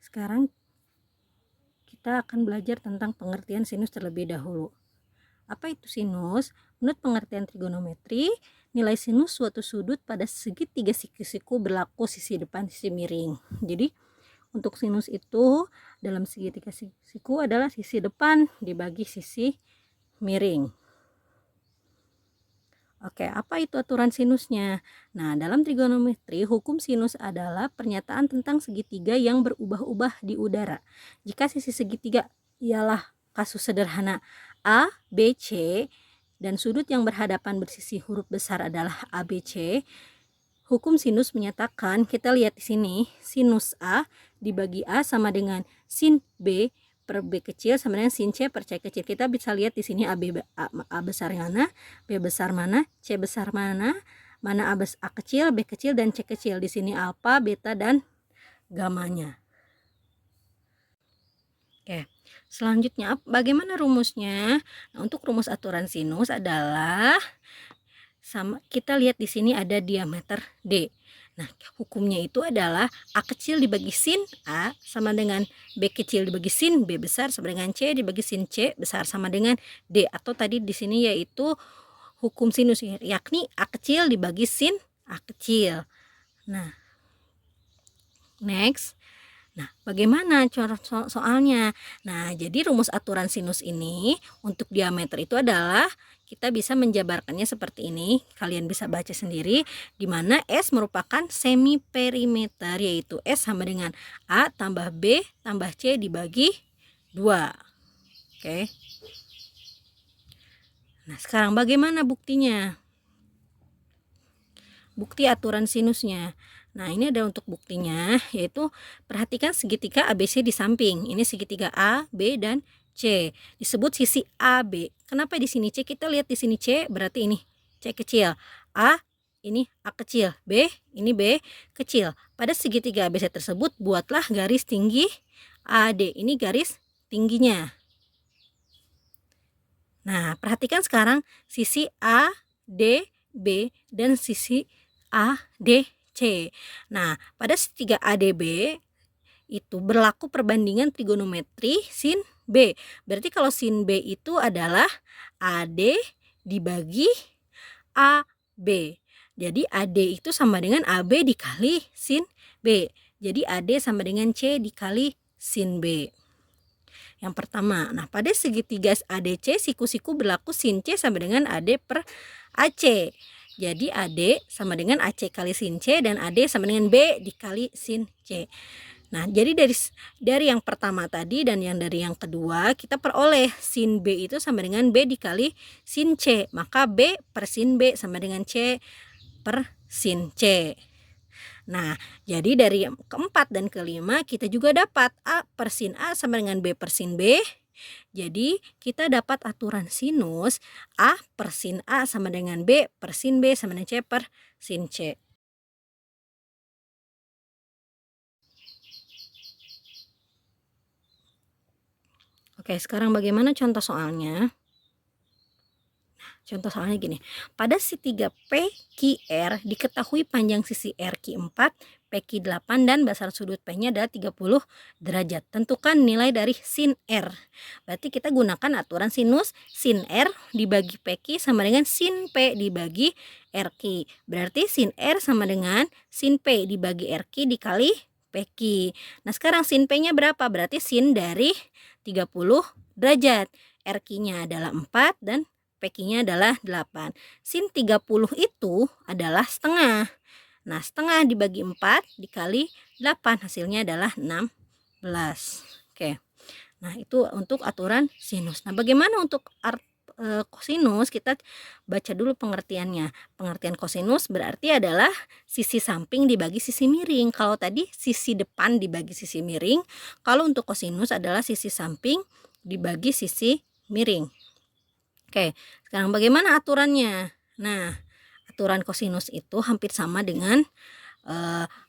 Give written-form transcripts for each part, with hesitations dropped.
Sekarang kita akan belajar tentang pengertian sinus terlebih dahulu. Apa itu sinus? Menurut pengertian trigonometri, nilai sinus suatu sudut pada segitiga siku-siku berlaku sisi depan sisi miring. Jadi untuk sinus itu dalam segitiga siku adalah sisi depan dibagi sisi miring. Oke, apa itu aturan sinusnya? Nah, dalam trigonometri, hukum sinus adalah pernyataan tentang segitiga yang berubah-ubah di udara. Jika sisi segitiga ialah kasus sederhana A, B, C, dan sudut yang berhadapan bersisi huruf besar adalah A, B, C, hukum sinus menyatakan, kita lihat di sini, sinus A dibagi A sama dengan sin B per B kecil sama dengan sin C per C kecil. Kita bisa lihat di sini A besar mana, B besar mana, C besar mana A kecil, B kecil, dan C kecil. Di sini alfa, beta, dan gamanya. Oke, selanjutnya bagaimana rumusnya? Nah, untuk rumus aturan sinus adalah kita lihat di sini ada diameter D. Nah, hukumnya itu adalah A kecil dibagi sin A sama dengan B kecil dibagi sin B besar sama dengan C dibagi sin C besar sama dengan D, atau tadi di sini yaitu hukum sinus, yakni A kecil dibagi sin A kecil. Nah, next. Nah, bagaimana soalnya? Nah, jadi rumus aturan sinus ini untuk diameter itu adalah kita bisa menjabarkannya seperti ini. Kalian bisa baca sendiri, di mana S merupakan semi perimeter, yaitu S sama dengan A tambah B tambah C dibagi 2. Oke. Nah, sekarang bagaimana buktinya? Bukti aturan sinusnya. Nah, ini ada untuk buktinya, yaitu perhatikan segitiga ABC di samping. Ini segitiga A, B, dan C. Disebut sisi AB. Kenapa di sini C? Kita lihat di sini C, berarti ini C kecil. A, ini A kecil. B, ini B kecil. Pada segitiga ABC tersebut, buatlah garis tinggi AD. Ini garis tingginya. Nah, perhatikan sekarang sisi A, D, B, dan sisi A, D, C. Nah, pada segitiga ADB itu berlaku perbandingan trigonometri sin B. Berarti kalau sin B itu adalah AD dibagi AB. Jadi AD itu sama dengan AB dikali sin B. Jadi AD sama dengan C dikali sin B. Yang pertama, nah pada segitiga ADC siku-siku berlaku sin C sama dengan AD per AC. Jadi AD sama dengan AC kali sin C dan AD sama dengan B dikali sin C. Nah, jadi dari yang pertama tadi dan yang dari yang kedua kita peroleh sin B itu sama dengan B dikali sin C. Maka B per sin B sama dengan C per sin C. Nah, jadi dari yang keempat dan kelima kita juga dapat A per sin A sama dengan B per sin B. Jadi kita dapat aturan sinus A per sin A sama dengan B per sin B sama dengan C per sin C. Oke, sekarang bagaimana contoh soalnya? Contoh soalnya gini, pada segitiga PQR diketahui panjang sisi RQ4, PQ8 dan besar sudut P-nya adalah 30 derajat. Tentukan nilai dari sin R. Berarti kita gunakan aturan sinus sin R dibagi PQ sama dengan sin P dibagi RQ. Berarti sin R sama dengan sin P dibagi RQ dikali PQ. Nah, sekarang sin P-nya berapa? Berarti sin dari 30 derajat. RQ-nya adalah 4 dan PQ-nya adalah 8. Sin 30 itu adalah setengah. Nah, setengah dibagi 4 dikali 8 hasilnya adalah 16. Oke. Nah, itu untuk aturan sinus. Nah, bagaimana untuk kosinus? Kita baca dulu pengertiannya. Pengertian kosinus berarti adalah sisi samping dibagi sisi miring. Kalau tadi sisi depan dibagi sisi miring, kalau untuk kosinus adalah sisi samping dibagi sisi miring. Oke, sekarang bagaimana aturannya? Nah, aturan kosinus itu hampir sama dengan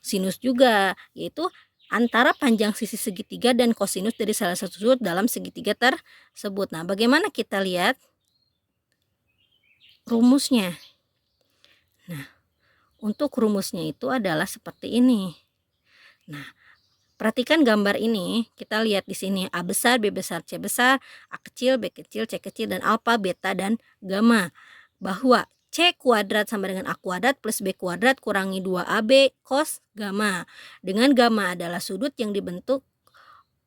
sinus juga, yaitu antara panjang sisi segitiga dan kosinus dari salah satu sudut dalam segitiga tersebut. Nah, bagaimana kita lihat rumusnya? Nah, untuk rumusnya itu adalah seperti ini. Nah, Perhatikan gambar ini, kita lihat di sini A besar, B besar, C besar, A kecil, B kecil, C kecil, dan alfa, beta, dan gamma. Bahwa C kuadrat sama dengan A kuadrat plus B kuadrat kurangi 2AB cos gamma. Dengan gamma adalah sudut yang dibentuk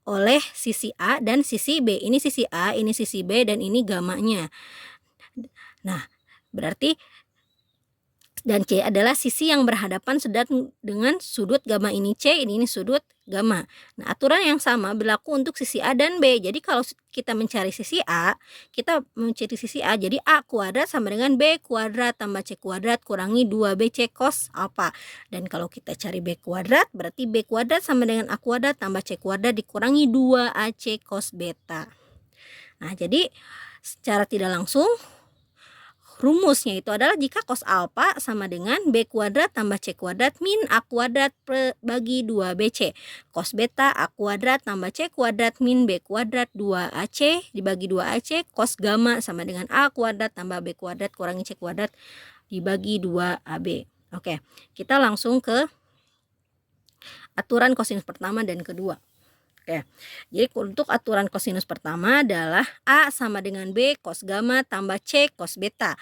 oleh sisi A dan sisi B. Ini sisi A, ini sisi B, dan ini gammanya. Nah, berarti dan C adalah sisi yang berhadapan sedang dengan sudut gamma ini C, ini sudut gamma. Nah, aturan yang sama berlaku untuk sisi A dan B. Jadi kalau kita mencari sisi A, kita mencari sisi A, jadi A kuadrat sama dengan B kuadrat tambah C kuadrat kurangi 2BC cos alfa. Dan kalau kita cari B kuadrat, berarti B kuadrat sama dengan A kuadrat tambah C kuadrat dikurangi 2AC cos beta. Nah, jadi secara tidak langsung rumusnya itu adalah jika cos alfa sama dengan B kuadrat tambah C kuadrat min A kuadrat bagi 2BC. Cos beta A kuadrat tambah C kuadrat min B kuadrat 2AC dibagi 2AC. Cos gamma sama dengan A kuadrat tambah B kuadrat kurangi C kuadrat dibagi 2AB. Oke, kita langsung ke aturan kosinus pertama dan kedua. Oke, jadi untuk aturan kosinus pertama adalah A sama dengan B cos gamma tambah C cos beta.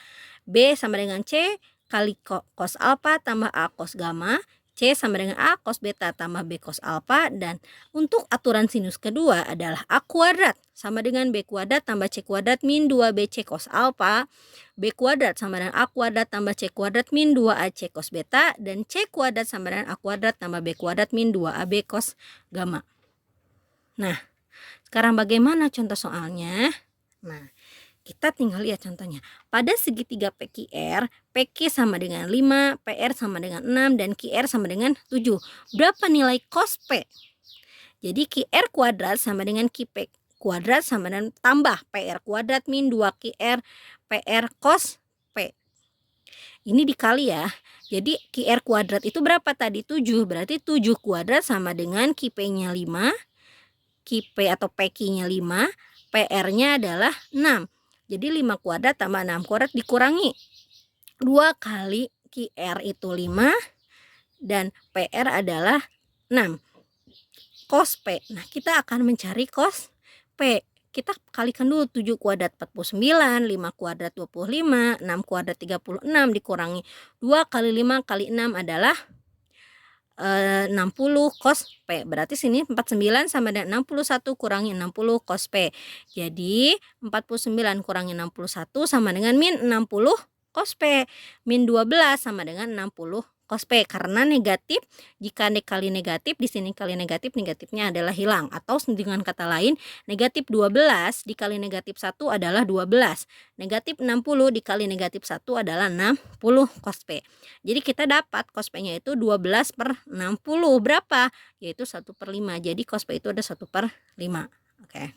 B sama dengan C kali cos alfa tambah A cos gamma. C sama dengan A cos beta tambah B cos alfa. Dan untuk aturan sinus kedua adalah A kuadrat sama dengan B kuadrat tambah C kuadrat min 2BC cos alfa. B kuadrat sama dengan A kuadrat tambah C kuadrat min 2AC cos beta. Dan C kuadrat sama dengan A kuadrat tambah B kuadrat min 2AB cos gamma. Nah, sekarang bagaimana contoh soalnya? Nah, kita tinggal lihat contohnya. Pada segitiga PQR, PQ sama dengan 5, PR sama dengan 6, dan QR sama dengan 7. Berapa nilai cos P? Jadi QR kuadrat sama dengan QP kuadrat sama dengan tambah PR kuadrat min 2QR PR cos P. Ini dikali ya. Jadi QR kuadrat itu berapa tadi? 7. Berarti 7 kuadrat sama dengan QP-nya 5. QP atau PQ-nya 5, PR-nya adalah 6. Jadi 5 kuadrat tambah 6 kuadrat dikurangi 2 kali QR itu 5 dan PR adalah 6. Cos P. Nah, kita akan mencari cos P. Kita kalikan dulu 7 kuadrat 49, 5 kuadrat 25, 6 kuadrat 36 dikurangi 2 kali 5 kali 6 adalah 60 cos P. Berarti sini 49 sama dengan 61 kurangi 60 cos P. Jadi 49 kurangi 61 sama dengan min 60 cos P. Min 12 sama dengan 60 cos P. Karena negatif, jika dikali negatif, di sini kali negatif, negatifnya adalah hilang. Atau dengan kata lain, negatif 12 dikali negatif 1 adalah 12. Negatif 60 dikali negatif 1 adalah 60 cos P. Jadi kita dapat cos P-nya itu 12 per 60. Berapa? Yaitu 1/5. Jadi cos P itu ada 1/5. Oke.